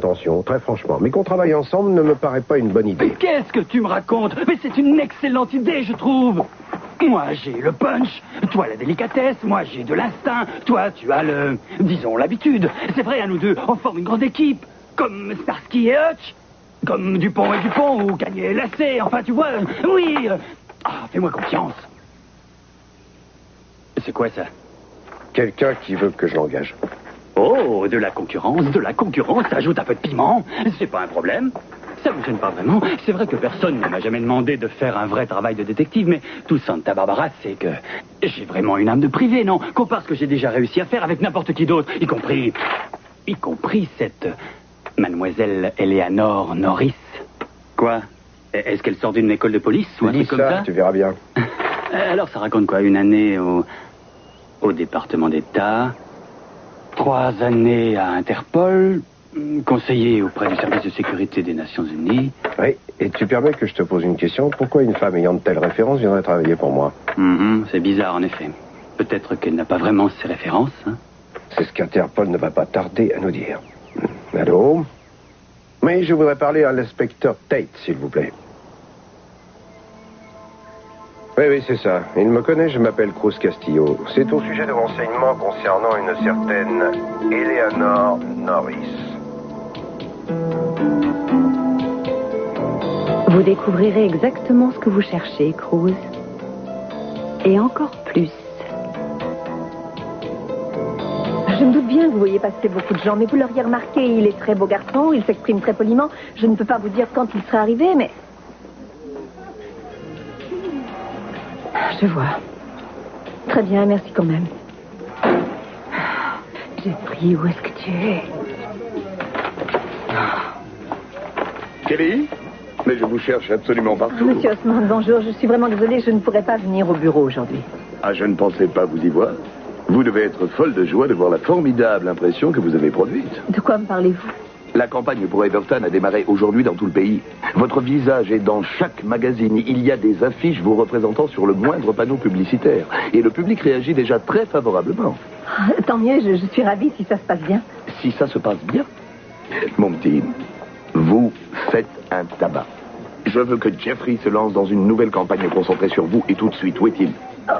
intentions, très franchement. Mais qu'on travaille ensemble ne me paraît pas une bonne idée. Mais qu'est-ce que tu me racontes? Mais c'est une excellente idée, je trouve. Moi, j'ai le punch, toi la délicatesse, moi j'ai de l'instinct, toi tu as disons, l'habitude. C'est vrai, à nous deux, on forme une grande équipe, comme Starsky et Hutch, comme Dupont et Dupont, ou Gagné et Lacé, enfin tu vois, oui. Fais-moi confiance. C'est quoi ça? Quelqu'un qui veut que je l'engage. Oh, de la concurrence, ça ajoute un peu de piment, c'est pas un problème. Ça me gêne pas vraiment. C'est vrai que personne ne m'a jamais demandé de faire un vrai travail de détective, mais tout Santa Barbara, c'est que j'ai vraiment une âme de privé, non? Compare ce que j'ai déjà réussi à faire avec n'importe qui d'autre, y compris cette mademoiselle Eleanor Norris. Quoi? Est-ce qu'elle sort d'une école de police ou un truc comme ça? Tu verras bien. Alors ça raconte quoi? Une année au département d'État, 3 années à Interpol, conseiller auprès du service de sécurité des Nations Unies. Oui, et tu permets que je te pose une question? Pourquoi une femme ayant de telles références viendrait travailler pour moi? C'est bizarre, en effet. Peut-être qu'elle n'a pas vraiment ces références, hein? C'est ce qu'Interpol ne va pas tarder à nous dire. Allô? Oui, je voudrais parler à l'inspecteur Tate, s'il vous plaît. Oui, c'est ça. Il me connaît, je m'appelle Cruz Castillo. C'est au sujet de renseignements concernant une certaine Eleanor Norris. Vous découvrirez exactement ce que vous cherchez, Cruz. Et encore plus. Je me doute bien que vous voyez passer beaucoup de gens, mais vous l'auriez remarqué, il est très beau garçon, il s'exprime très poliment. Je ne peux pas vous dire quand il sera arrivé, mais... Je vois. Très bien, merci quand même. Jeffrey, où est-ce que tu es? Kelly? Mais je vous cherche absolument partout. Monsieur Osmond, bonjour. Je suis vraiment désolée, je ne pourrai pas venir au bureau aujourd'hui. Ah, je ne pensais pas vous y voir. Vous devez être folle de joie de voir la formidable impression que vous avez produite. De quoi me parlez-vous? La campagne pour Everton a démarré aujourd'hui dans tout le pays. Votre visage est dans chaque magazine. Il y a des affiches vous représentant sur le moindre panneau publicitaire. Et le public réagit déjà très favorablement. Tant mieux, je suis ravie si ça se passe bien. Si ça se passe bien? Mon petit, vous faites un tabac. Je veux que Jeffrey se lance dans une nouvelle campagne concentrée sur vous et tout de suite. Où est-il?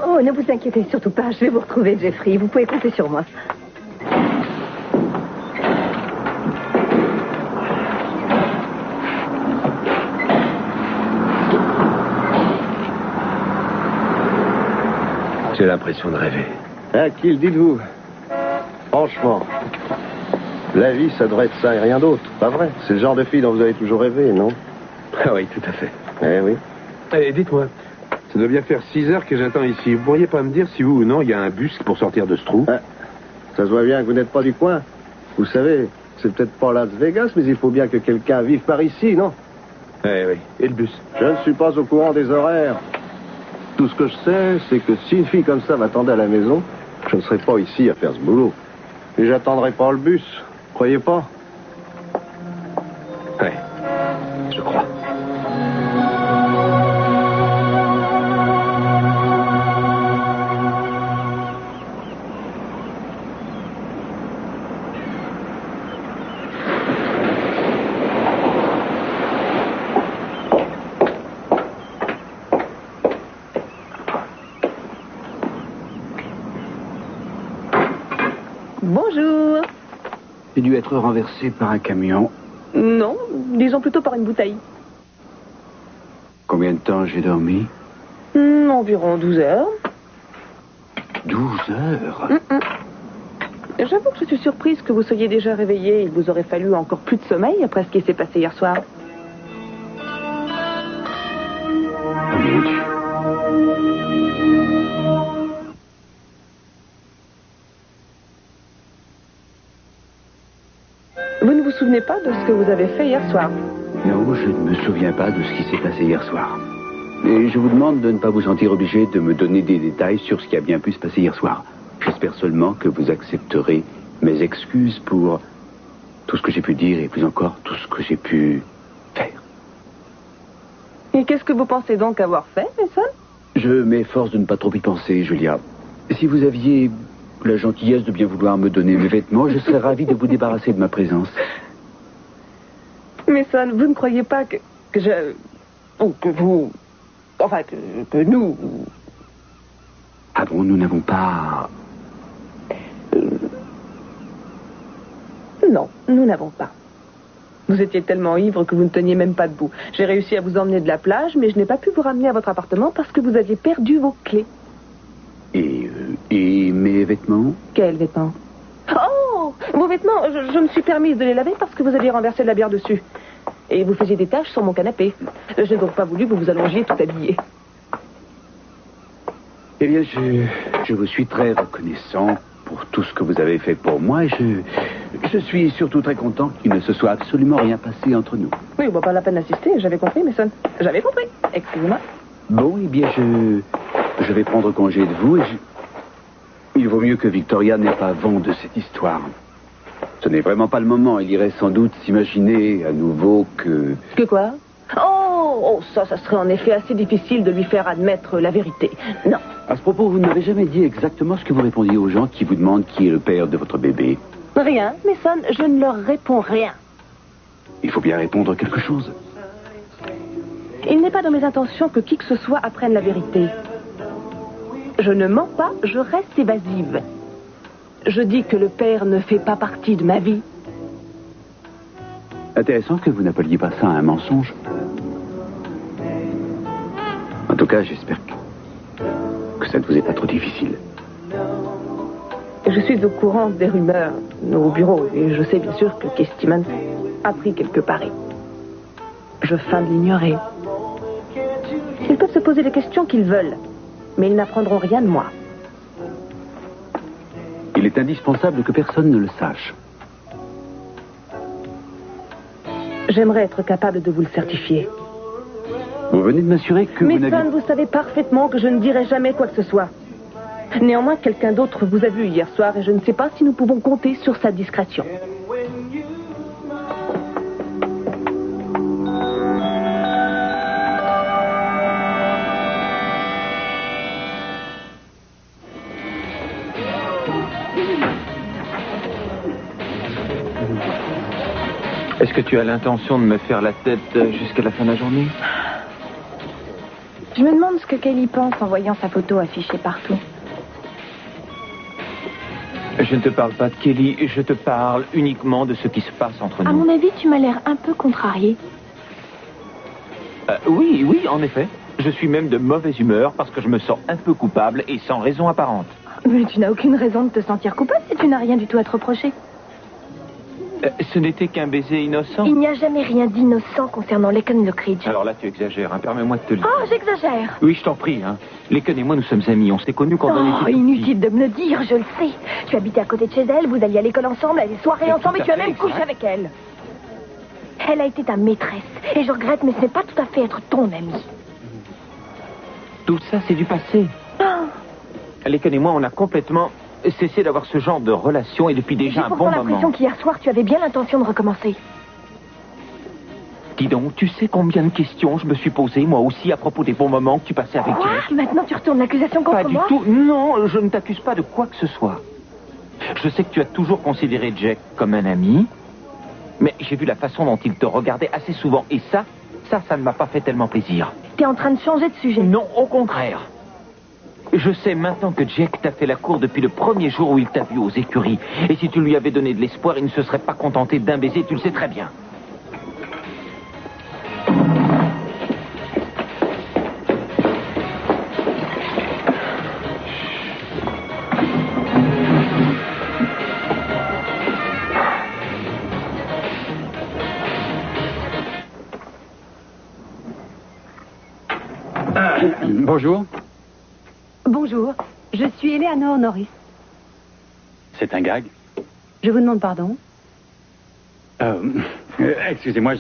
Oh, ne vous inquiétez surtout pas. Je vais vous retrouver, Jeffrey. Vous pouvez compter sur moi. J'ai l'impression de rêver. À qui le dites-vous? Franchement, la vie, ça devrait être ça et rien d'autre. Pas vrai? C'est le genre de fille dont vous avez toujours rêvé, non? Ah oui, tout à fait. Eh oui. Allez, dites-moi, ça doit bien faire 6 heures que j'attends ici. Vous pourriez pas me dire si oui ou non il y a un bus pour sortir de ce trou? Ah, ça se voit bien que vous n'êtes pas du coin. Vous savez, c'est peut-être pas Las Vegas, mais il faut bien que quelqu'un vive par ici, non? Eh oui. Et le bus? Je ne suis pas au courant des horaires. Tout ce que je sais, c'est que si une fille comme ça m'attendait à la maison, je ne serais pas ici à faire ce boulot. Et j'attendrai pas le bus. Croyez pas? Ouais, je crois. Bonjour. J'ai dû être renversé par un camion. Non, disons plutôt par une bouteille. Combien de temps j'ai dormi? Environ 12 heures. 12 heures? J'avoue que je suis surprise que vous soyez déjà réveillé. Il vous aurait fallu encore plus de sommeil après ce qui s'est passé hier soir. Oh mon Dieu. Vous ne vous souvenez pas de ce que vous avez fait hier soir? Non, je ne me souviens pas de ce qui s'est passé hier soir. Et je vous demande de ne pas vous sentir obligé de me donner des détails sur ce qui a bien pu se passer hier soir. J'espère seulement que vous accepterez mes excuses pour tout ce que j'ai pu dire et plus encore tout ce que j'ai pu faire. Et qu'est-ce que vous pensez donc avoir fait, Mason? Je m'efforce de ne pas trop y penser, Julia. Si vous aviez la gentillesse de bien vouloir me donner mes vêtements, je serais ravi de vous débarrasser de ma présence. Mais Son, vous ne croyez pas que je... Ou que vous... Enfin, que nous... Ah bon, nous n'avons pas... Non, nous n'avons pas. Vous étiez tellement ivre que vous ne teniez même pas debout. J'ai réussi à vous emmener de la plage, mais je n'ai pas pu vous ramener à votre appartement parce que vous aviez perdu vos clés. Et mes vêtements? Quels vêtements? Oh, vos vêtements, je me suis permise de les laver parce que vous aviez renversé de la bière dessus. Et vous faisiez des taches sur mon canapé. Je n'ai donc pas voulu que vous vous allongiez tout habillé. Eh bien, je vous suis très reconnaissant pour tout ce que vous avez fait pour moi et je suis surtout très content qu'il ne se soit absolument rien passé entre nous. Oui, bon, pas la peine d'insister, j'avais compris, mais Son. J'avais compris. Excusez-moi. Bon, eh bien, je vais prendre congé de vous et il vaut mieux que Victoria n'ait pas vent de cette histoire. Ce n'est vraiment pas le moment. Il irait sans doute s'imaginer à nouveau que... Que quoi? Oh, ça serait en effet assez difficile de lui faire admettre la vérité. Non. À ce propos, vous n'avez jamais dit exactement ce que vous répondiez aux gens qui vous demandent qui est le père de votre bébé. Rien, mais Son, je ne leur réponds rien. Il faut bien répondre quelque chose. Il n'est pas dans mes intentions que qui que ce soit apprenne la vérité. Je ne mens pas, je reste évasive. Je dis que le père ne fait pas partie de ma vie. Intéressant que vous n'appeliez pas ça un mensonge. En tout cas, j'espère que ça ne vous est pas trop difficile. Je suis au courant des rumeurs au bureau et je sais bien sûr que Kay Stevens a pris quelques paris. Je feins de l'ignorer. Ils peuvent se poser les questions qu'ils veulent, mais ils n'apprendront rien de moi. Il est indispensable que personne ne le sache. J'aimerais être capable de vous le certifier. Vous venez de m'assurer que Mais vous n'aviez... Son, vous savez parfaitement que je ne dirai jamais quoi que ce soit. Néanmoins, quelqu'un d'autre vous a vu hier soir et je ne sais pas si nous pouvons compter sur sa discrétion. Est-ce que tu as l'intention de me faire la tête jusqu'à la fin de la journée? Je me demande ce que Kelly pense en voyant sa photo affichée partout. Je ne te parle pas de Kelly, je te parle uniquement de ce qui se passe entre nous. À mon avis, tu m'as l'air un peu contrarié. Oui, en effet. Je suis même de mauvaise humeur parce que je me sens un peu coupable et sans raison apparente. Mais tu n'as aucune raison de te sentir coupable si tu n'as rien du tout à te reprocher. Ce n'était qu'un baiser innocent. Il n'y a jamais rien d'innocent concernant Laken Lockridge. Alors là, tu exagères, hein. Permets-moi de te le dire. Oh, j'exagère. Oui, je t'en prie, hein. Laken et moi, nous sommes amis. On s'est connus quand on était Oh, tout inutile de me le dire, je le sais. Tu habitais à côté de chez elle, vous alliez à l'école ensemble, à des soirées ensemble, et tu as même couché avec elle. Elle a été ta maîtresse, et je regrette, mais ce n'est pas tout à fait être ton amie. Tout ça, c'est du passé. Oh. Laken et moi, on a complètement cessé d'avoir ce genre de relation et depuis déjà un bon J'ai pourtant moment. l'impression qu'hier soir, tu avais bien l'intention de recommencer. Dis donc, tu sais combien de questions je me suis posées, moi aussi, à propos des bons moments que tu passais avec Quoi? Jack? Maintenant, tu retournes l'accusation contre Pas du moi? tout. Non, je ne t'accuse pas de quoi que ce soit. Je sais que tu as toujours considéré Jack comme un ami, mais j'ai vu la façon dont il te regardait assez souvent, et ça ne m'a pas fait tellement plaisir. T'es en train de changer de sujet. Non, au contraire. Je sais maintenant que Jack t'a fait la cour depuis le premier jour où il t'a vu aux écuries. Et si tu lui avais donné de l'espoir, il ne se serait pas contenté d'un baiser, tu le sais très bien. Bonjour. Bonjour, je suis Eleanor Norris. C'est un gag? Je vous demande pardon. Excusez-moi,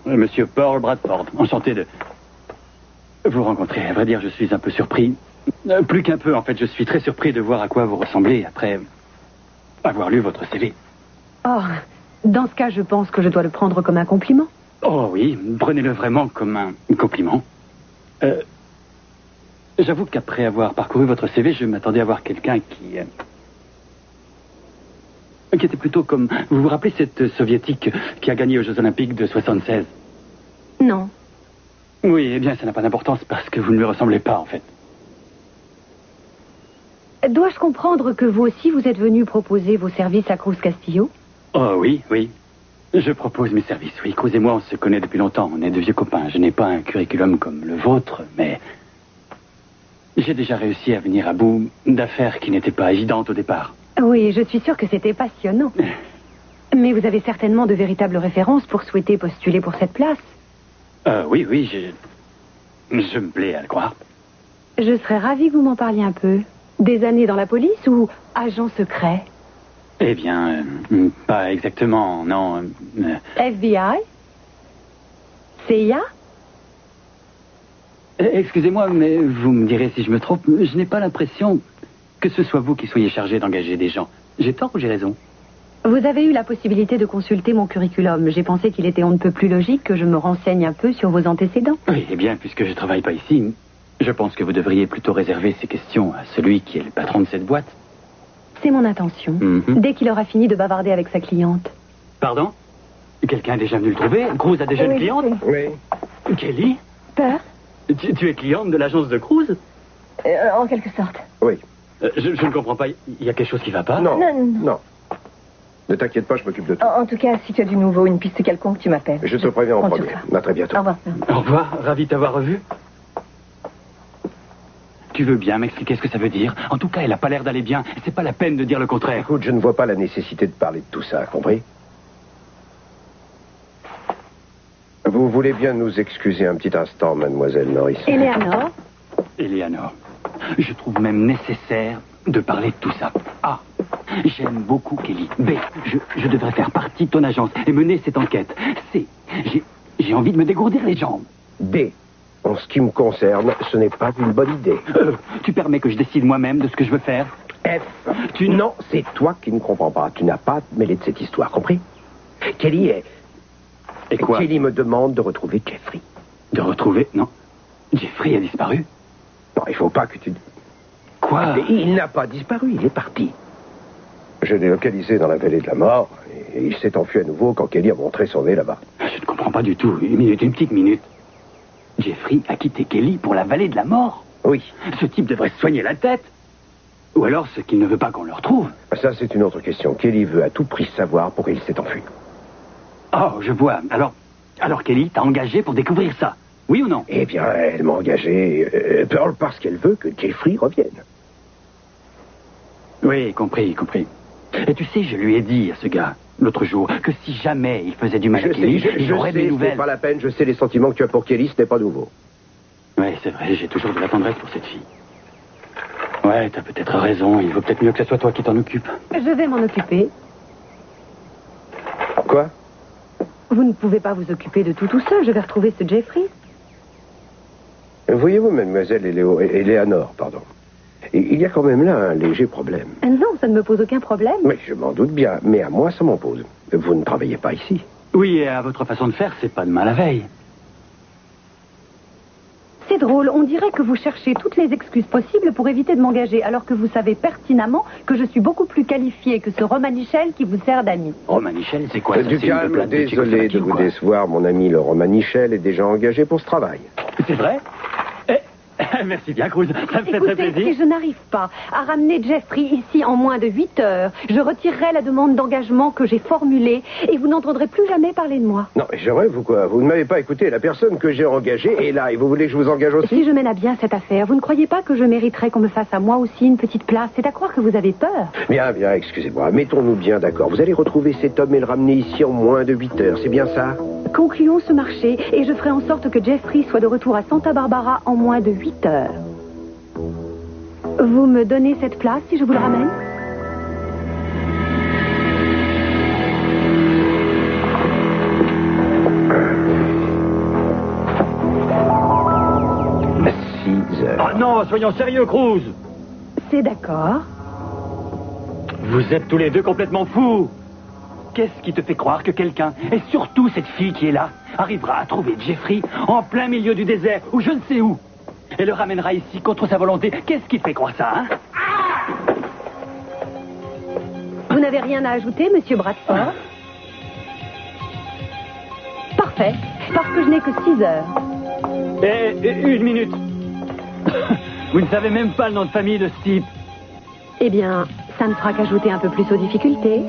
Monsieur Paul Bradford, enchanté de vous rencontrer. À vrai dire, je suis un peu surpris. Plus qu'un peu, en fait, je suis très surpris de voir à quoi vous ressemblez après avoir lu votre CV. Oh, dans ce cas, je pense que je dois le prendre comme un compliment. Oh oui, prenez-le vraiment comme un compliment. J'avoue qu'après avoir parcouru votre CV, je m'attendais à voir quelqu'un qui qui était plutôt comme... Vous vous rappelez cette soviétique qui a gagné aux Jeux Olympiques de 76? Non. Oui, eh bien, ça n'a pas d'importance parce que vous ne lui ressemblez pas, en fait. Dois-je comprendre que vous aussi, vous êtes venu proposer vos services à Cruz Castillo? Oh oui, oui. Je propose mes services, oui. Cruz et moi, on se connaît depuis longtemps. On est de vieux copains. Je n'ai pas un curriculum comme le vôtre, mais... j'ai déjà réussi à venir à bout d'affaires qui n'étaient pas évidentes au départ. Oui, je suis sûre que c'était passionnant. Mais vous avez certainement de véritables références pour souhaiter postuler pour cette place. Oui, oui, je me plais à le croire. Je serais ravie que vous m'en parliez un peu. Des années dans la police ou agent secret? Eh bien, pas exactement, non. FBI? CIA? Excusez-moi, mais vous me direz si je me trompe, je n'ai pas l'impression que ce soit vous qui soyez chargé d'engager des gens. J'ai tort ou j'ai raison? Vous avez eu la possibilité de consulter mon curriculum. J'ai pensé qu'il était on ne peut plus logique que je me renseigne un peu sur vos antécédents. Oui, eh bien, puisque je ne travaille pas ici, je pense que vous devriez plutôt réserver ces questions à celui qui est le patron de cette boîte. C'est mon intention. Dès qu'il aura fini de bavarder avec sa cliente. Pardon? Quelqu'un est déjà venu le trouver? Cruz a déjà une cliente? Oui. Kelly? Peur? Tu es cliente de l'agence de Cruz? En quelque sorte. Oui. Je ne comprends pas. Il y a quelque chose qui ne va pas? Non. Non, non, non. Non. Ne t'inquiète pas, je m'occupe de tout. En tout cas, si tu as du nouveau, une piste quelconque, tu m'appelles. Je te préviens en compte sur premier. ça. À très bientôt. Au revoir. Au revoir, ravi de t'avoir revu. Tu veux bien m'expliquer ce que ça veut dire? En tout cas, elle n'a pas l'air d'aller bien. C'est pas la peine de dire le contraire. Écoute, je ne vois pas la nécessité de parler de tout ça, compris? Vous voulez bien nous excuser un petit instant, mademoiselle Norris? Eleanor? Eleanor, je trouve même nécessaire de parler de tout ça. A. J'aime beaucoup Kelly. B. Je devrais faire partie de ton agence et mener cette enquête. C. J'ai envie de me dégourdir les jambes. D. En ce qui me concerne, ce n'est pas une bonne idée. Tu permets que je décide moi-même de ce que je veux faire? F. Non, c'est toi qui ne comprends pas. Tu n'as pas à te mêler de cette histoire, compris? Kelly est... Et quoi? Kelly me demande de retrouver Jeffrey. De retrouver... Non. Jeffrey a disparu? Non, il faut pas que tu... Quoi? Mais il n'a pas disparu, il est parti. Je l'ai localisé dans la vallée de la mort et il s'est enfui à nouveau quand Kelly a montré son nez là-bas. Je ne comprends pas du tout. Une petite minute. Jeffrey a quitté Kelly pour la vallée de la mort? Oui. Ce type devrait se soigner la tête. Ou alors ce qu'il ne veut pas qu'on le retrouve. Ça, c'est une autre question. Kelly veut à tout prix savoir pourquoi il s'est enfui. Oh, je vois. Alors Kelly t'a engagé pour découvrir ça? Oui ou non? Eh bien, elle m'a engagé, Pearl, parce qu'elle veut que Jeffrey revienne. Oui, compris. Et tu sais, je lui ai dit à ce gars, l'autre jour, que si jamais il faisait du mal à Kelly, il aurait des nouvelles. C'est pas la peine, je sais les sentiments que tu as pour Kelly, ce n'est pas nouveau. Oui, c'est vrai, j'ai toujours de la tendresse pour cette fille. Ouais, t'as peut-être raison, il vaut peut-être mieux que ce soit toi qui t'en occupe. Je vais m'en occuper. Quoi? Vous ne pouvez pas vous occuper de tout seul. Je vais retrouver ce Jeffrey. Voyez-vous, mademoiselle Eleanor, pardon. Il y a quand même là un léger problème. Non, ça ne me pose aucun problème. Oui, je m'en doute bien, mais à moi, ça m'en pose. Vous ne travaillez pas ici. Oui, et à votre façon de faire, c'est pas de mal la veille. C'est drôle, on dirait que vous cherchez toutes les excuses possibles pour éviter de m'engager, alors que vous savez pertinemment que je suis beaucoup plus qualifiée que ce Romanichel qui vous sert d'ami. Romanichel, c'est quoi ça? Du C'est une calme, blague de désolé de Tchécoslovaquie, vous quoi. décevoir, mon ami le Romanichel est déjà engagé pour ce travail. C'est vrai? Merci bien, Cruz. Ça me fait très Écoutez, plaisir. si je n'arrive pas à ramener Jeffrey ici en moins de 8 heures, je retirerai la demande d'engagement que j'ai formulée et vous n'entendrez plus jamais parler de moi. Non, mais je rêve ou quoi? Vous ne m'avez pas écouté. La personne que j'ai engagée est là et vous voulez que je vous engage aussi? Si je mène à bien cette affaire, vous ne croyez pas que je mériterais qu'on me fasse à moi aussi une petite place? C'est à croire que vous avez peur. Bien, excusez-moi. Mettons-nous bien d'accord. Vous allez retrouver cet homme et le ramener ici en moins de 8 heures. C'est bien ça? Concluons ce marché et je ferai en sorte que Jeffrey soit de retour à Santa Barbara en moins de 8 heures. Vous me donnez cette place si je vous le ramène? Ah non, soyons sérieux, Cruz. C'est d'accord. Vous êtes tous les deux complètement fous. Qu'est-ce qui te fait croire que quelqu'un, et surtout cette fille qui est là, arrivera à trouver Jeffrey en plein milieu du désert, ou je ne sais où, et le ramènera ici contre sa volonté? Qu'est-ce qui te fait croire ça, hein? Vous n'avez n'avez rien à ajouter, monsieur Bradford? Parfait, parce que je n'ai que 6 heures. Une minute. Vous ne savez même pas le nom de famille de ce type. Eh bien, ça ne fera qu'ajouter un peu plus aux difficultés.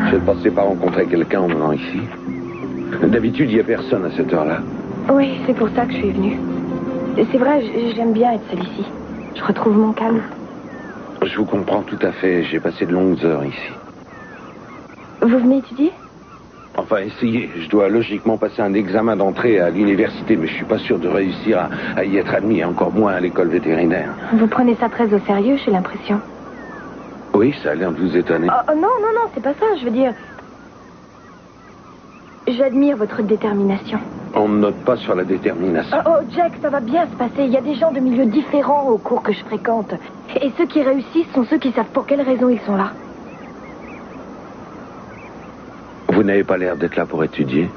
Je pensais pas rencontrer quelqu'un en venant ici. D'habitude, il n'y a personne à cette heure-là. Oui, c'est pour ça que je suis venue. C'est vrai, j'aime bien être seule ici. Je retrouve mon calme. Je vous comprends tout à fait. J'ai passé de longues heures ici. Vous venez étudier? Enfin, essayez. Je dois logiquement passer un examen d'entrée à l'université, mais je suis pas sûr de réussir à y être admis, encore moins à l'école vétérinaire. Vous prenez ça très au sérieux, j'ai l'impression. Oui, ça a l'air de vous étonner. Oh, non, c'est pas ça, je veux dire... J'admire votre détermination. On ne note pas sur la détermination. Oh, Jack, ça va bien se passer. Il y a des gens de milieux différents au cours que je fréquente. Et ceux qui réussissent sont ceux qui savent pour quelles raisons ils sont là. Vous n'avez pas l'air d'être là pour étudier?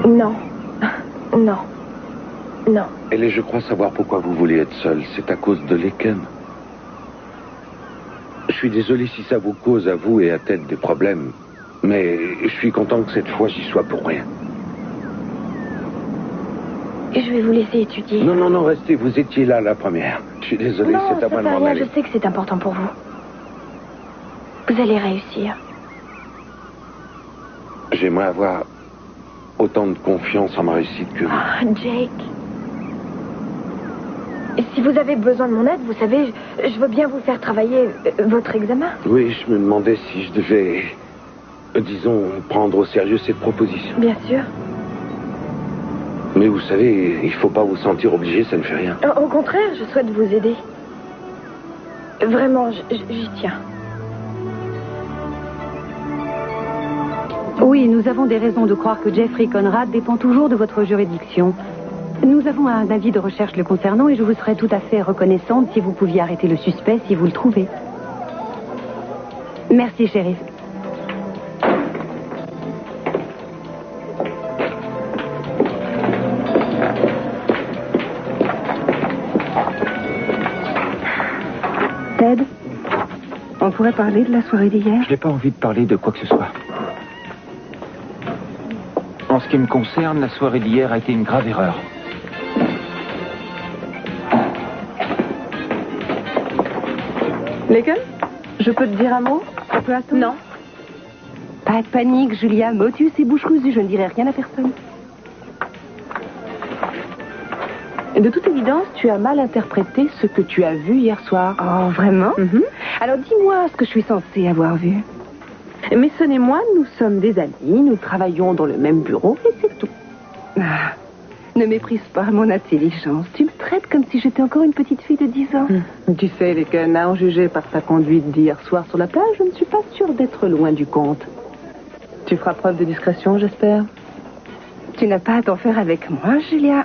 Non. Non. Non. Et je crois savoir pourquoi vous voulez être seul. C'est à cause de Laken. Je suis désolé si ça vous cause à vous et à Ted des problèmes. Mais je suis content que cette fois j'y sois pour rien. Je vais vous laisser étudier. Non, restez. Vous étiez là la première. Je suis désolé, c'est à moi de m'en aller. Je sais que c'est important pour vous. Vous allez réussir. J'aimerais avoir autant de confiance en ma réussite que vous. Ah, Jake. Si vous avez besoin de mon aide, vous savez, je veux bien vous faire travailler votre examen. Oui, je me demandais si je devais, disons, prendre au sérieux cette proposition. Bien sûr. Mais vous savez, il faut pas vous sentir obligé, ça ne fait rien. Au contraire, je souhaite vous aider. Vraiment, j'y tiens. Oui, nous avons des raisons de croire que Jeffrey Conrad dépend toujours de votre juridiction. Nous avons un avis de recherche le concernant et je vous serais tout à fait reconnaissante si vous pouviez arrêter le suspect si vous le trouvez. Merci, shérif. Ted, on pourrait parler de la soirée d'hier? Je n'ai pas envie de parler de quoi que ce soit. En ce qui me concerne, la soirée d'hier a été une grave erreur. Laken, je peux te dire un mot? Ça peut attendre? Non. Pas de panique, Julia. Motus et bouche cousue, je ne dirai rien à personne. De toute évidence, tu as mal interprété ce que tu as vu hier soir. Oh, vraiment? Alors dis-moi ce que je suis censée avoir vu. Mason et moi, nous sommes des amis, nous travaillons dans le même bureau et c'est tout. Ah, ne méprise pas mon intelligence. Tu me traites comme si j'étais encore une petite fille de 10 ans. Tu sais, Laken, à en juger par ta conduite d'hier soir sur la plage, je ne suis pas sûre d'être loin du compte. Tu feras preuve de discrétion, j'espère. Tu n'as pas à t'en faire avec moi, Julia.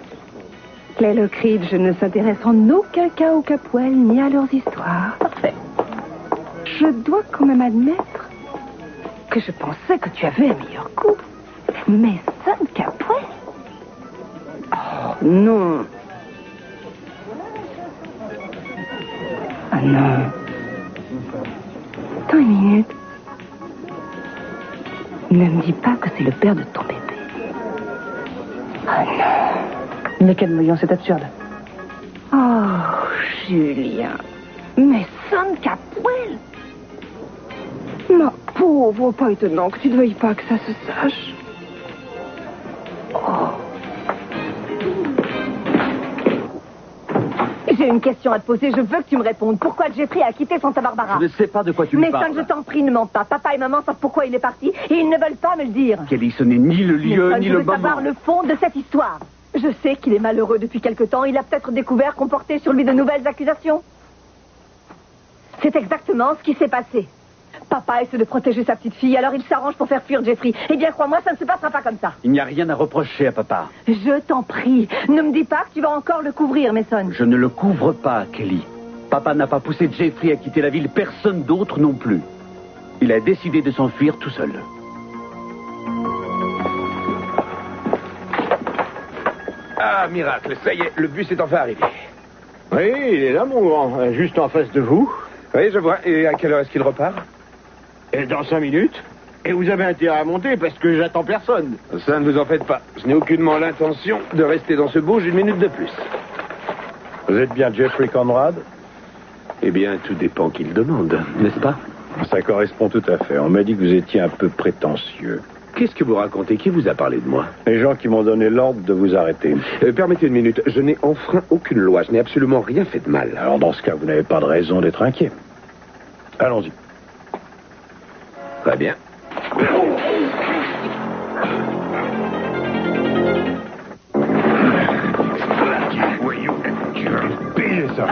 Les Lockridge ne s'intéressent en aucun cas aux Capwell ni à leurs histoires. Parfait. Je dois quand même admettre que je pensais que tu avais un meilleur coup. Mais Son Capwell? Oh, non. Ah non. Attends une minute. Ne me dis pas que c'est le père de ton bébé. Ah non. Mais quel moyen, c'est absurde. Oh, Julien. Mais Son Capwell? Ma pauvre, pas étonnant que tu ne veuilles pas que ça se sache. Oh. J'ai une question à te poser, je veux que tu me répondes. Pourquoi Jeffrey a quitté Santa Barbara? Je ne sais pas de quoi tu me parles. Mais Son, je t'en prie, ne mens pas. Papa et maman savent pourquoi il est parti et ils ne veulent pas me le dire. Kelly, ce n'est ni le lieu, Mais Son, ni je le veux moment. savoir le fond de cette histoire. Je sais qu'il est malheureux depuis quelque temps. Il a peut-être découvert qu'on portait sur lui de nouvelles accusations. C'est exactement ce qui s'est passé. Papa essaie de protéger sa petite fille, alors il s'arrange pour faire fuir Jeffrey. Eh bien, crois-moi, ça ne se passera pas comme ça. Il n'y a rien à reprocher à papa. Je t'en prie, ne me dis pas que tu vas encore le couvrir, Mason. Je ne le couvre pas, Kelly. Papa n'a pas poussé Jeffrey à quitter la ville, personne d'autre non plus. Il a décidé de s'enfuir tout seul. Ah, miracle, ça y est, le bus est enfin arrivé. Oui, il est là, mon grand, juste en face de vous. Oui, je vois. Et à quelle heure est-ce qu'il repart? Et dans 5 minutes. Et vous avez intérêt à monter parce que j'attends personne. Ça, ne vous en faites pas. Je n'ai aucunement l'intention de rester dans ce bouge une minute de plus. Vous êtes bien Jeffrey Conrad? Eh bien, tout dépend qui le demande, n'est-ce pas? Ça correspond tout à fait. On m'a dit que vous étiez un peu prétentieux. Qu'est-ce que vous racontez? Qui vous a parlé de moi? Les gens qui m'ont donné l'ordre de vous arrêter. Permettez une minute. Je n'ai enfreint aucune loi. Je n'ai absolument rien fait de mal. Alors, dans ce cas, vous n'avez pas de raison d'être inquiet. Allons-y. Très bien. Voyou, tu vas me payer ça.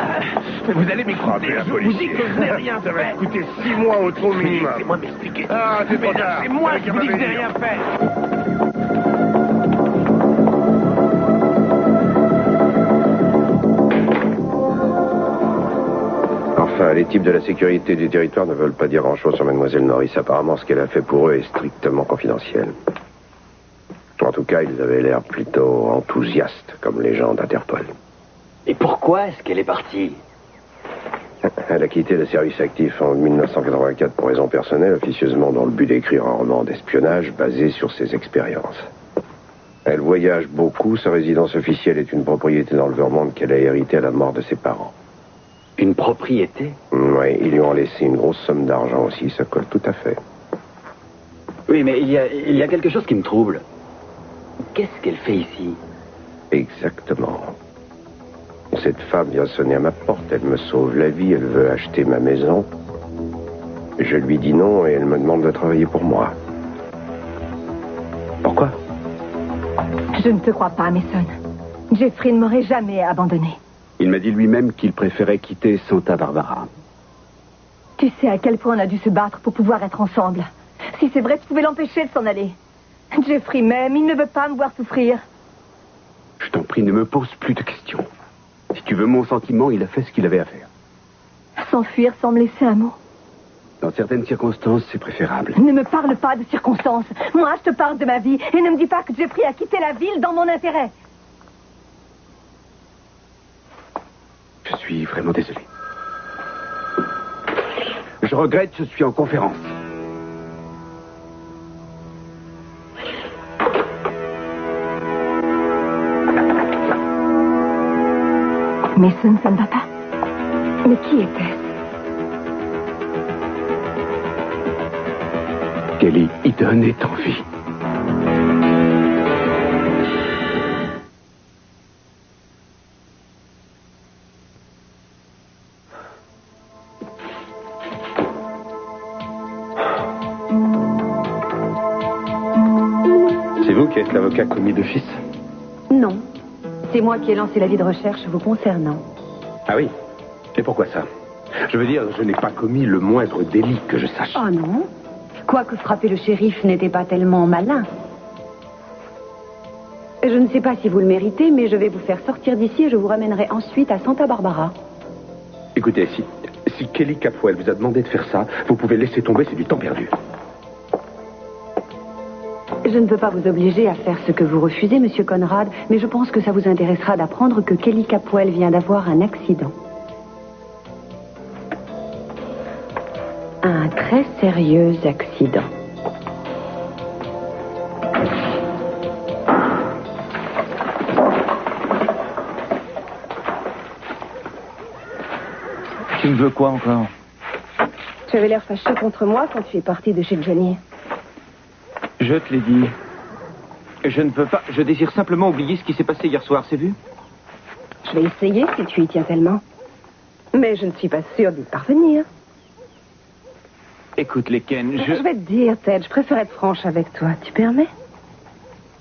Mais vous allez m'écouter. Je vous dis que je n'ai rien Ça va fait. te coûter 6 mois au trop minimum. Laissez-moi m'expliquer. Ah, c'est trop tard. C'est moi qui vous dis que je n'ai rien fait. Enfin, les types de la sécurité du territoire ne veulent pas dire grand-chose sur Mademoiselle Norris. Apparemment, ce qu'elle a fait pour eux est strictement confidentiel. En tout cas, ils avaient l'air plutôt enthousiastes, comme les gens d'Interpol. Et pourquoi est-ce qu'elle est partie? Elle a quitté le service actif en 1984 pour raisons personnelles, officieusement dans le but d'écrire un roman d'espionnage basé sur ses expériences. Elle voyage beaucoup, sa résidence officielle est une propriété dans le Vermont qu'elle a héritée à la mort de ses parents. Une propriété? Oui, ils lui ont laissé une grosse somme d'argent aussi, ça colle tout à fait. Oui, mais il y a quelque chose qui me trouble. Qu'est-ce qu'elle fait ici? Exactement. Cette femme vient sonner à ma porte, elle me sauve la vie, elle veut acheter ma maison. Je lui dis non et elle me demande de travailler pour moi. Pourquoi? Je ne te crois pas, Mason. Jeffrey ne m'aurait jamais abandonné. Il m'a dit lui-même qu'il préférait quitter Santa Barbara. Tu sais à quel point on a dû se battre pour pouvoir être ensemble. Si c'est vrai, tu pouvais l'empêcher de s'en aller. Jeffrey m'aime, il ne veut pas me voir souffrir. Je t'en prie, ne me pose plus de questions. Si tu veux mon sentiment, il a fait ce qu'il avait à faire. S'enfuir sans me laisser un mot. Dans certaines circonstances, c'est préférable. Ne me parle pas de circonstances. Moi, je te parle de ma vie. Et ne me dis pas que Jeffrey a quitté la ville dans mon intérêt. Je suis vraiment désolé. Je regrette, je suis en conférence. Mason, ça ne va pas. Mais qui était-ce? Kelly Eden est en vie. C'est vous qui êtes l'avocat commis d'office? Non. C'est moi qui ai lancé l'avis de recherche vous concernant. Ah oui? Et pourquoi ça? Je veux dire, je n'ai pas commis le moindre délit que je sache. Oh non. Quoique frapper le shérif n'était pas tellement malin. Je ne sais pas si vous le méritez, mais je vais vous faire sortir d'ici et je vous ramènerai ensuite à Santa Barbara. Écoutez, si Kelly Capwell vous a demandé de faire ça, vous pouvez laisser tomber, c'est du temps perdu. Je ne peux pas vous obliger à faire ce que vous refusez, Monsieur Conrad, mais je pense que ça vous intéressera d'apprendre que Kelly Capwell vient d'avoir un accident. Un très sérieux accident. Tu me veux quoi encore? Tu avais l'air fâché contre moi quand tu es parti de chez Johnny. Je te l'ai dit. Je ne peux pas. Je désire simplement oublier ce qui s'est passé hier soir, c'est vu? Je vais essayer si tu y tiens tellement. Mais je ne suis pas sûre d'y parvenir. Écoute, les Ken, Je vais te dire, Ted, je préfère être franche avec toi. Tu permets?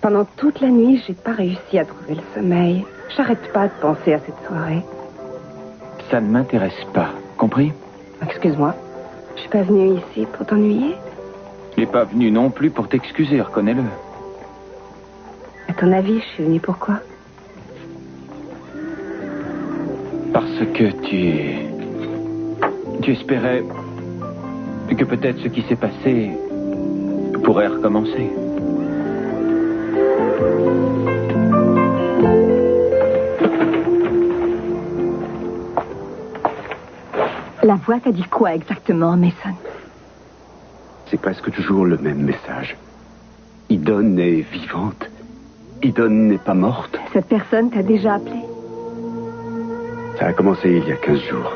Pendant toute la nuit, j'ai pas réussi à trouver le sommeil. J'arrête pas de penser à cette soirée. Ça ne m'intéresse pas. Compris? Excuse-moi. Je suis pas venue ici pour t'ennuyer. Il n'est pas venu non plus pour t'excuser, reconnais-le. À ton avis, je suis venue pourquoi? Parce que tu espérais que peut-être ce qui s'est passé pourrait recommencer. La voix t'a dit quoi exactement, Mason? C'est presque toujours le même message. Idon est vivante. Idon n'est pas morte. Cette personne t'a déjà appelé? Ça a commencé il y a 15 jours.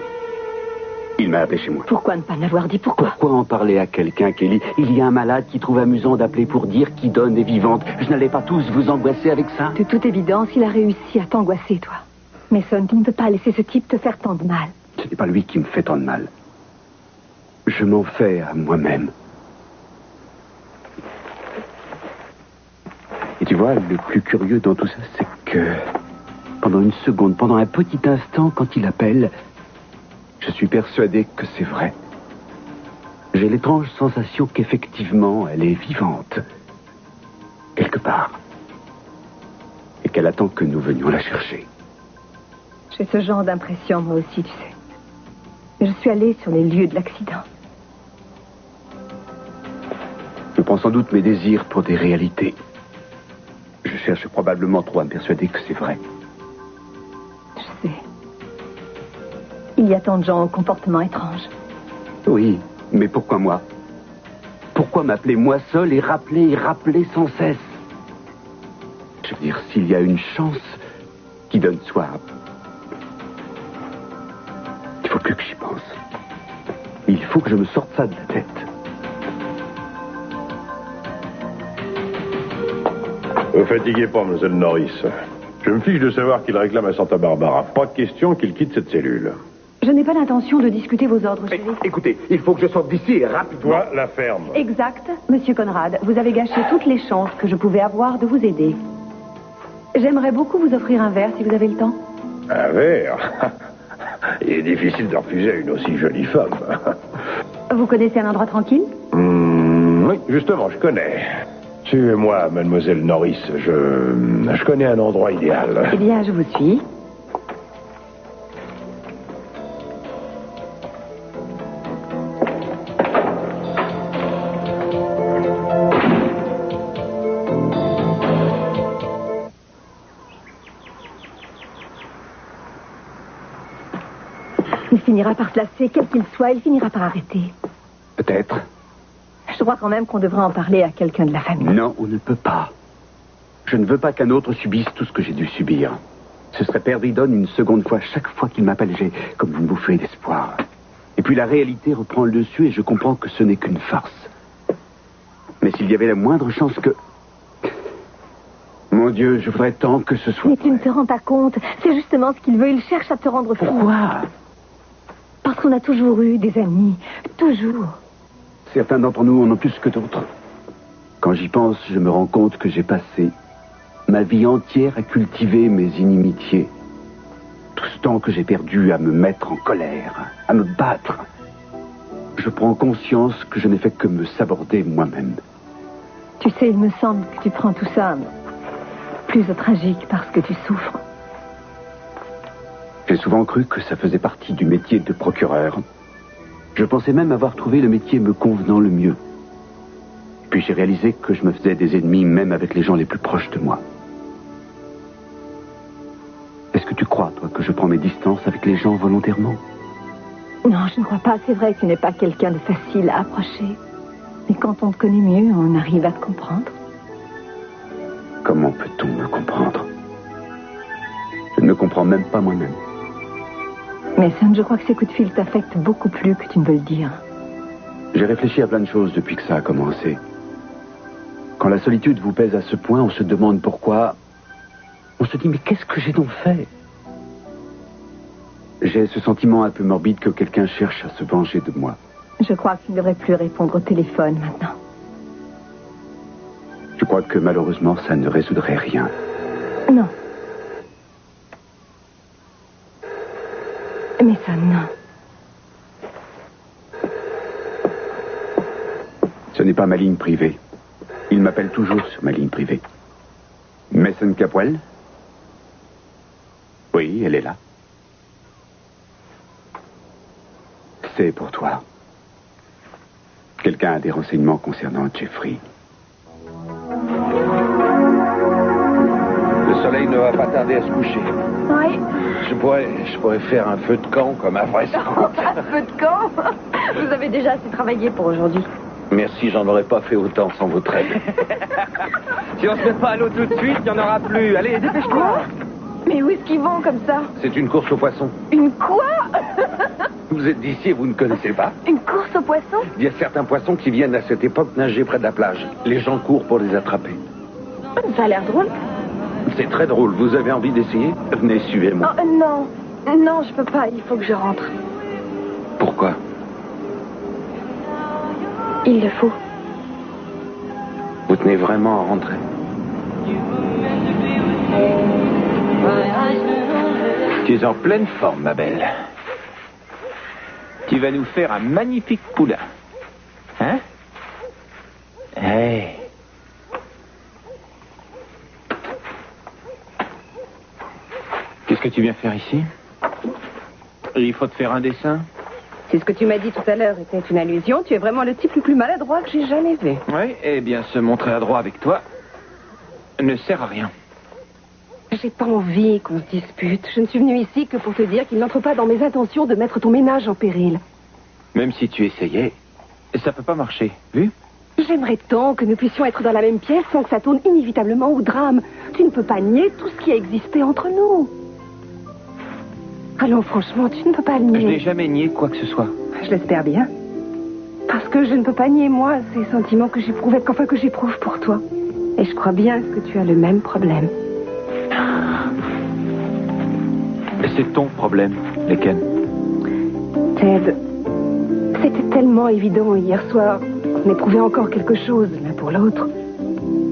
Il m'a appelé chez moi. Pourquoi ne pas m'avoir dit pourquoi? Pourquoi en parler à quelqu'un, Kelly? Il y a un malade qui trouve amusant d'appeler pour dire qu'Idon est vivante. Je n'allais pas tous vous angoisser avec ça. De toute évidence, il a réussi à t'angoisser, toi. Mason, tu ne peux pas laisser ce type te faire tant de mal. Ce n'est pas lui qui me fait tant de mal. Je m'en fais à moi-même. Et tu vois, le plus curieux dans tout ça, c'est que pendant une seconde, pendant un petit instant, quand il appelle, je suis persuadé que c'est vrai. J'ai l'étrange sensation qu'effectivement, elle est vivante. Quelque part. Et qu'elle attend que nous venions la chercher. J'ai ce genre d'impression, moi aussi, tu sais. Je suis allée sur les lieux de l'accident. Je prends sans doute mes désirs pour des réalités. Je cherche probablement trop à me persuader que c'est vrai. Je sais. Il y a tant de gens au comportement étrange. Oui, mais pourquoi moi? Pourquoi m'appeler moi seul et rappeler sans cesse? Je veux dire, s'il y a une chance qui donne soit... Il faut plus que j'y pense. Il faut que je me sorte ça de la tête. Vous fatiguez pas, Mlle Norris. Je me fiche de savoir qu'il réclame à Santa Barbara. Pas de question qu'il quitte cette cellule. Je n'ai pas l'intention de discuter vos ordres, chérie. Écoutez, il faut que je sorte d'ici et rapidement. Toi, la ferme. Exact, Monsieur Conrad. Vous avez gâché toutes les chances que je pouvais avoir de vous aider. J'aimerais beaucoup vous offrir un verre si vous avez le temps. Un verre? Il est difficile de refuser à une aussi jolie femme. Vous connaissez un endroit tranquille? Oui, justement, je connais. Suivez-moi, mademoiselle Norris. Je connais un endroit idéal. Eh bien, je vous suis. Il finira par se lasser, quel qu'il soit, il finira par arrêter. Peut-être. Je crois quand même qu'on devrait en parler à quelqu'un de la famille. Non, on ne peut pas. Je ne veux pas qu'un autre subisse tout ce que j'ai dû subir. Ce serait perdre Idon une seconde fois. Chaque fois qu'il m'appelle, j'ai comme une bouffée d'espoir. Et puis la réalité reprend le dessus et je comprends que ce n'est qu'une farce. Mais s'il y avait la moindre chance que... Mon Dieu, je voudrais tant que ce soit... Mais tu ne te rends pas compte. C'est justement ce qu'il veut. Il cherche à te rendre fou. Pourquoi? Parce qu'on a toujours eu des amis. Toujours. Certains d'entre nous en ont plus que d'autres. Quand j'y pense, je me rends compte que j'ai passé ma vie entière à cultiver mes inimitiés. Tout ce temps que j'ai perdu à me mettre en colère, à me battre. Je prends conscience que je n'ai fait que me saborder moi-même. Tu sais, il me semble que tu prends tout ça plus au tragique parce que tu souffres. J'ai souvent cru que ça faisait partie du métier de procureur. Je pensais même avoir trouvé le métier me convenant le mieux. Puis j'ai réalisé que je me faisais des ennemis même avec les gens les plus proches de moi. Est-ce que tu crois, toi, que je prends mes distances avec les gens volontairement? Non, je ne crois pas. C'est vrai que tu n'es pas quelqu'un de facile à approcher. Mais quand on te connaît mieux, on arrive à te comprendre. Comment peut-on me comprendre? Je ne me comprends même pas moi-même. Mason, je crois que ces coups de fil t'affectent beaucoup plus que tu ne veux le dire. J'ai réfléchi à plein de choses depuis que ça a commencé. Quand la solitude vous pèse à ce point, on se demande pourquoi. On se dit, mais qu'est-ce que j'ai donc fait? J'ai ce sentiment un peu morbide que quelqu'un cherche à se venger de moi. Je crois qu'il ne devrait plus répondre au téléphone maintenant. Je crois que malheureusement, ça ne résoudrait rien. Non. Mais ça, non. Ce n'est pas ma ligne privée. Il m'appelle toujours sur ma ligne privée. Mason Capwell? Oui, elle est là. C'est pour toi. Quelqu'un a des renseignements concernant Jeffrey. Le soleil ne va pas tarder à se coucher. Oui. Je pourrais faire un feu de camp comme un vrai scout. Un feu de camp. Vous avez déjà assez travaillé pour aujourd'hui. Merci, j'en aurais pas fait autant sans votre aide. Si on se met pas à l'eau tout de suite, il n'y en aura plus. Allez, dépêche-toi. Mais où est-ce qu'ils vont comme ça? C'est une course aux poissons. Une quoi? Vous êtes d'ici et vous ne connaissez pas? Une course aux poissons? Il y a certains poissons qui viennent à cette époque nager près de la plage. Les gens courent pour les attraper. Ça a l'air drôle. C'est très drôle. Vous avez envie d'essayer? Venez, suivez-moi. Oh, non. Non, je peux pas. Il faut que je rentre. Pourquoi? Il le faut. Vous tenez vraiment à rentrer? Tu es en pleine forme, ma belle. Tu vas nous faire un magnifique poulain. Hein? Hey. Qu'est-ce que tu viens faire ici? Il faut te faire un dessin? Si ce que tu m'as dit tout à l'heure était une allusion, tu es vraiment le type le plus maladroit que j'ai jamais vu. Oui, eh bien, se montrer adroit avec toi ne sert à rien. J'ai pas envie qu'on se dispute. Je ne suis venue ici que pour te dire qu'il n'entre pas dans mes intentions de mettre ton ménage en péril. Même si tu essayais, ça peut pas marcher, vu? J'aimerais tant que nous puissions être dans la même pièce sans que ça tourne inévitablement au drame. Tu ne peux pas nier tout ce qui a existé entre nous. Allons, franchement, tu ne peux pas le nier. Je n'ai jamais nié quoi que ce soit. Je l'espère bien. Parce que je ne peux pas nier, moi, ces sentiments que j'éprouve pour toi. Et je crois bien que tu as le même problème. C'est ton problème, Leken. Ted, c'était tellement évident hier soir qu'on éprouvait encore quelque chose l'un pour l'autre.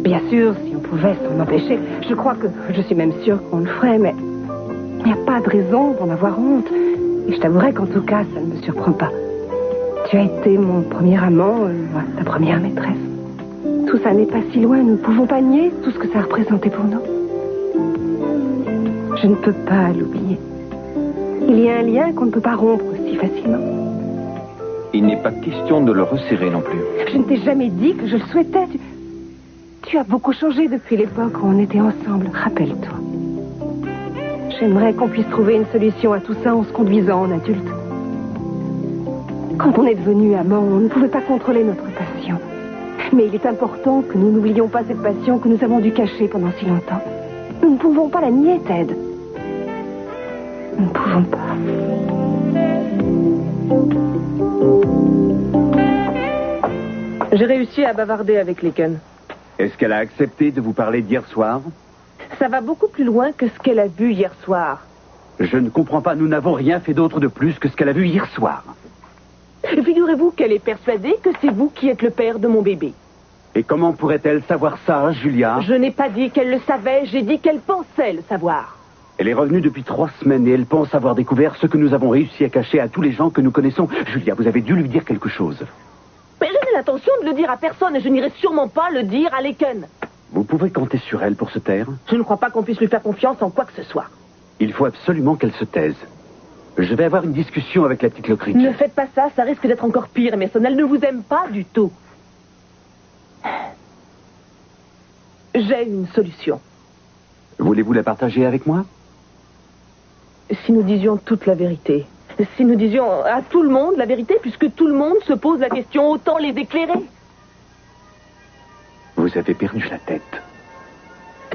Bien sûr, si on pouvait s'en empêcher, je suis même sûre qu'on le ferait, mais il n'y a pas de raison d'en avoir honte. Et je t'avouerai qu'en tout cas, ça ne me surprend pas. Tu as été mon premier amant, moi, ta première maîtresse. Tout ça n'est pas si loin, nous ne pouvons pas nier tout ce que ça a représenté pour nous. Je ne peux pas l'oublier. Il y a un lien qu'on ne peut pas rompre si facilement. Il n'est pas question de le resserrer non plus. Je ne t'ai jamais dit que je le souhaitais. Tu as beaucoup changé depuis l'époque où on était ensemble, rappelle-toi. J'aimerais qu'on puisse trouver une solution à tout ça en se conduisant en adulte. Quand on est devenu amant, on ne pouvait pas contrôler notre passion. Mais il est important que nous n'oublions pas cette passion que nous avons dû cacher pendant si longtemps. Nous ne pouvons pas la nier, Ted. Nous ne pouvons pas. J'ai réussi à bavarder avec Leken. Est-ce qu'elle a accepté de vous parler d'hier soir? Ça va beaucoup plus loin que ce qu'elle a vu hier soir. Je ne comprends pas. Nous n'avons rien fait d'autre de plus que ce qu'elle a vu hier soir. Figurez-vous qu'elle est persuadée que c'est vous qui êtes le père de mon bébé. Et comment pourrait-elle savoir ça, Julia? Je n'ai pas dit qu'elle le savait, j'ai dit qu'elle pensait le savoir. Elle est revenue depuis 3 semaines et elle pense avoir découvert ce que nous avons réussi à cacher à tous les gens que nous connaissons. Julia, vous avez dû lui dire quelque chose. Mais je n'ai l'intention de le dire à personne et je n'irai sûrement pas le dire à Leken. Vous pouvez compter sur elle pour se taire? Je ne crois pas qu'on puisse lui faire confiance en quoi que ce soit. Il faut absolument qu'elle se taise. Je vais avoir une discussion avec la petite Locric. Ne faites pas ça, ça risque d'être encore pire, Mason. Elle ne vous aime pas du tout. J'ai une solution. Voulez-vous la partager avec moi? Si nous disions toute la vérité, si nous disions à tout le monde la vérité, puisque tout le monde se pose la question, autant les éclairer. Vous avez perdu la tête.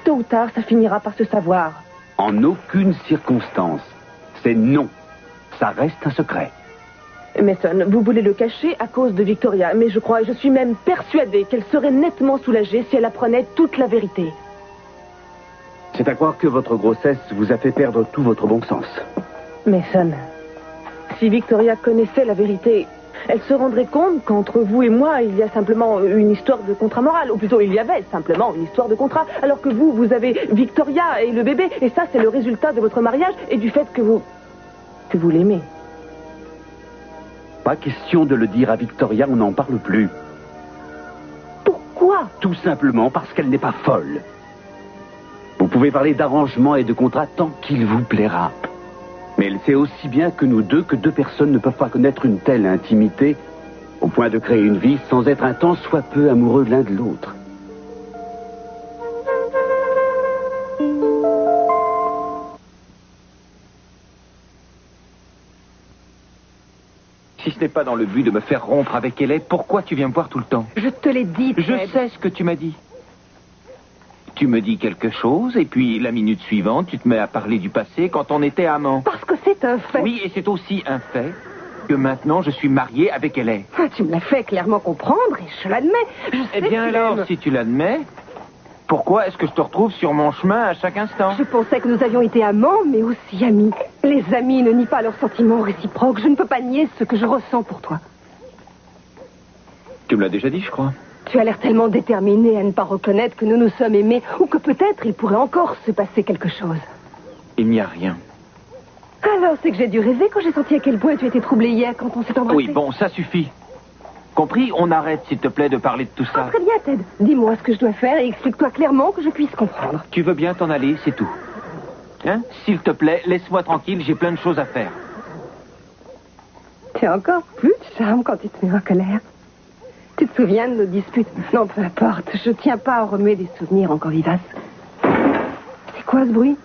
Tôt ou tard, ça finira par se savoir. En aucune circonstance. C'est non. Ça reste un secret. Mason, vous voulez le cacher à cause de Victoria, mais je crois et je suis même persuadée qu'elle serait nettement soulagée si elle apprenait toute la vérité. C'est à croire que votre grossesse vous a fait perdre tout votre bon sens. Mason, si Victoria connaissait la vérité, elle se rendrait compte qu'entre vous et moi, il y a simplement une histoire de contrat moral. Ou plutôt, il y avait simplement une histoire de contrat. Alors que vous avez Victoria et le bébé. Et ça, c'est le résultat de votre mariage et du fait que vous l'aimez. Pas question de le dire à Victoria, on n'en parle plus. Pourquoi? Tout simplement parce qu'elle n'est pas folle. Vous pouvez parler d'arrangement et de contrat tant qu'il vous plaira. Mais elle sait aussi bien que nous deux que deux personnes ne peuvent pas connaître une telle intimité au point de créer une vie sans être un tant soit peu amoureux l'un de l'autre. Si ce n'est pas dans le but de me faire rompre avec elle, pourquoi tu viens me voir tout le temps? Je te l'ai dit, Ted. Je sais ce que tu m'as dit. Tu me dis quelque chose, et puis la minute suivante, tu te mets à parler du passé quand on était amants. Parce que c'est un fait. Oui, et c'est aussi un fait que maintenant je suis marié avec elle. Tu me l'as fait clairement comprendre, et je l'admets. Je sais Eh bien que tu alors, l'aimes. si tu l'admets, pourquoi est-ce que je te retrouve sur mon chemin à chaque instant? Je pensais que nous avions été amants, mais aussi amis. Les amis ne nient pas leurs sentiments réciproques. Je ne peux pas nier ce que je ressens pour toi. Tu me l'as déjà dit, je crois. Tu as l'air tellement déterminé à ne pas reconnaître que nous nous sommes aimés, ou que peut-être il pourrait encore se passer quelque chose. Il n'y a rien. Alors, c'est que j'ai dû rêver quand j'ai senti à quel point tu étais troublé hier quand on s'est embrassé. Oui, bon, ça suffit. Compris? On arrête, s'il te plaît, de parler de tout ça. Très bien, Ted. Dis-moi ce que je dois faire et explique-toi clairement que je puisse comprendre. Tu veux bien t'en aller, c'est tout. Hein? S'il te plaît, laisse-moi tranquille, j'ai plein de choses à faire. Tu as encore plus de charme quand tu te mets en colère. Tu te souviens de nos disputes? Non, peu importe. Je tiens pas à remuer des souvenirs encore vivaces. C'est quoi ce bruit?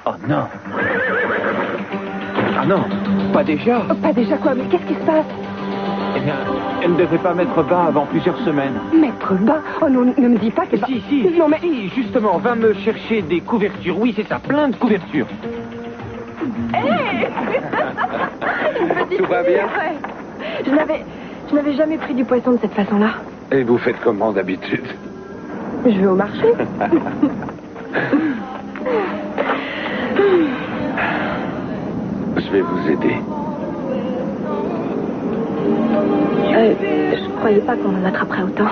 Oh non. Ah non, pas déjà. Oh, pas déjà quoi? Mais qu'est-ce qui se passe? Eh bien, elle ne devait pas mettre bas avant plusieurs semaines. Mettre bas? Oh non, ne me dis pas qu'elle va... Si, Non, mais... si, justement, va me chercher des couvertures. Oui, c'est ça, plein de couvertures. Hé Tout va bien? Ouais. Je n'avais jamais pris du poisson de cette façon-là. Et vous faites comment d'habitude? Je vais au marché. Je vais vous aider. Je croyais pas qu'on en attraperait autant.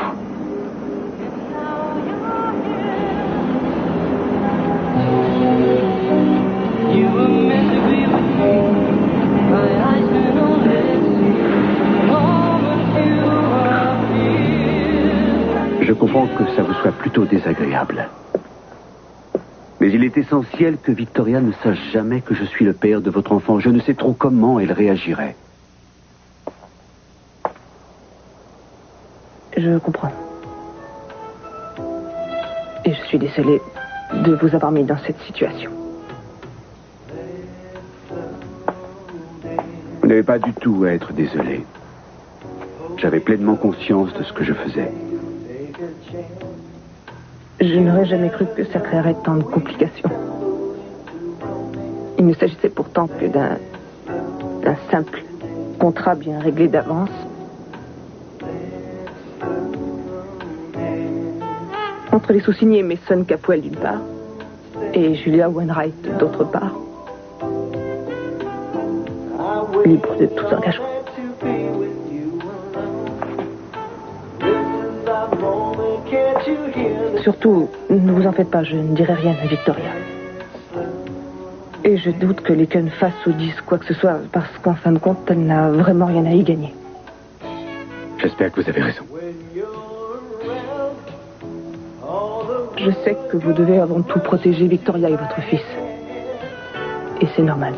Je comprends que ça vous soit plutôt désagréable. Mais il est essentiel que Victoria ne sache jamais que je suis le père de votre enfant. Je ne sais trop comment elle réagirait. Je comprends. Et je suis désolée de vous avoir mis dans cette situation. Vous n'avez pas du tout à être désolé. J'avais pleinement conscience de ce que je faisais. Je n'aurais jamais cru que ça créerait tant de complications. Il ne s'agissait pourtant que d'un simple contrat bien réglé d'avance. Entre les sous-signés Mason Capwell d'une part et Julia Wainwright d'autre part, libre de tout engagement. Surtout, ne vous en faites pas, je ne dirai rien à Victoria. Et je doute que Laken fasse ou dise quoi que ce soit, parce qu'en fin de compte, elle n'a vraiment rien à y gagner. J'espère que vous avez raison. Je sais que vous devez avant tout protéger Victoria et votre fils. Et c'est normal.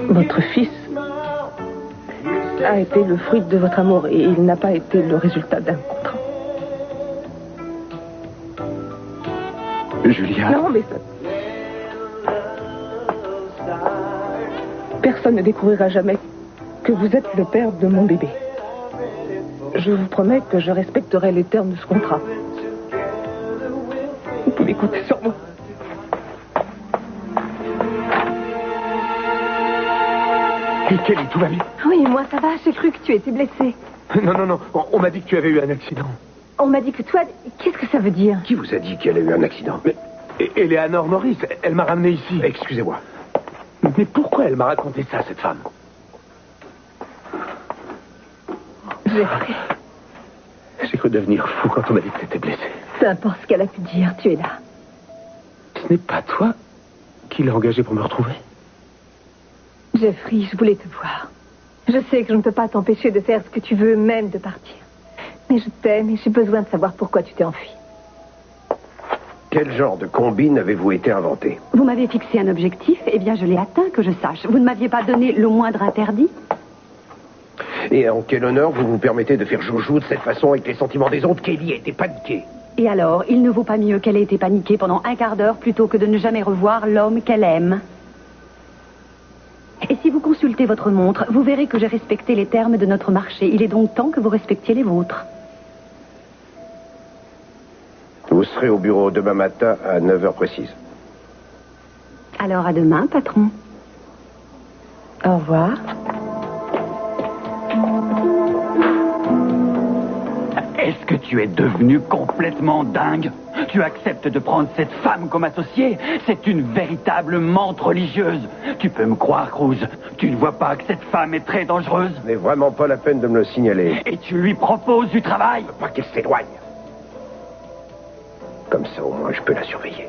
Votre fils a été le fruit de votre amour et il n'a pas été le résultat d'un contrat. Julia... Non, mais ça... Personne ne découvrira jamais que vous êtes le père de mon bébé. Je vous promets que je respecterai les termes de ce contrat. Vous pouvez compter sur moi. Kelly, tout va bien? Oui, moi ça va, j'ai cru que tu étais blessé. Non, on m'a dit que tu avais eu un accident. On m'a dit que toi... Qu'est-ce que ça veut dire? Qui vous a dit qu'elle a eu un accident? Mais Eleanor Norris, elle m'a ramené ici. Excusez-moi. Mais pourquoi elle m'a raconté ça, cette femme? J'ai cru devenir fou quand on m'a dit que t'étais blessé. Peu importe ce qu'elle a pu dire, tu es là. Ce n'est pas toi qui l'as engagé pour me retrouver? Jeffrey, je voulais te voir. Je sais que je ne peux pas t'empêcher de faire ce que tu veux, même de partir. Mais je t'aime et j'ai besoin de savoir pourquoi tu t'es enfui. Quel genre de combine avez-vous été inventé? Vous m'avez fixé un objectif, eh bien je l'ai atteint, que je sache. Vous ne m'aviez pas donné le moindre interdit. Et en quel honneur vous vous permettez de faire joujou de cette façon avec les sentiments des autres? Kelly a été paniquée. Et alors, il ne vaut pas mieux qu'elle ait été paniquée pendant un quart d'heure plutôt que de ne jamais revoir l'homme qu'elle aime. Et si vous consultez votre montre, vous verrez que j'ai respecté les termes de notre marché. Il est donc temps que vous respectiez les vôtres. Vous serez au bureau demain matin à 9h précise. Alors à demain, patron. Au revoir. Est-ce que tu es devenu complètement dingue? Tu acceptes de prendre cette femme comme associée? C'est une véritable menthe religieuse. Tu peux me croire, Cruz. Tu ne vois pas que cette femme est très dangereuse? Ce n'est vraiment pas la peine de me le signaler. Et tu lui proposes du travail? Pas qu'elle s'éloigne. Comme ça, au moins, je peux la surveiller.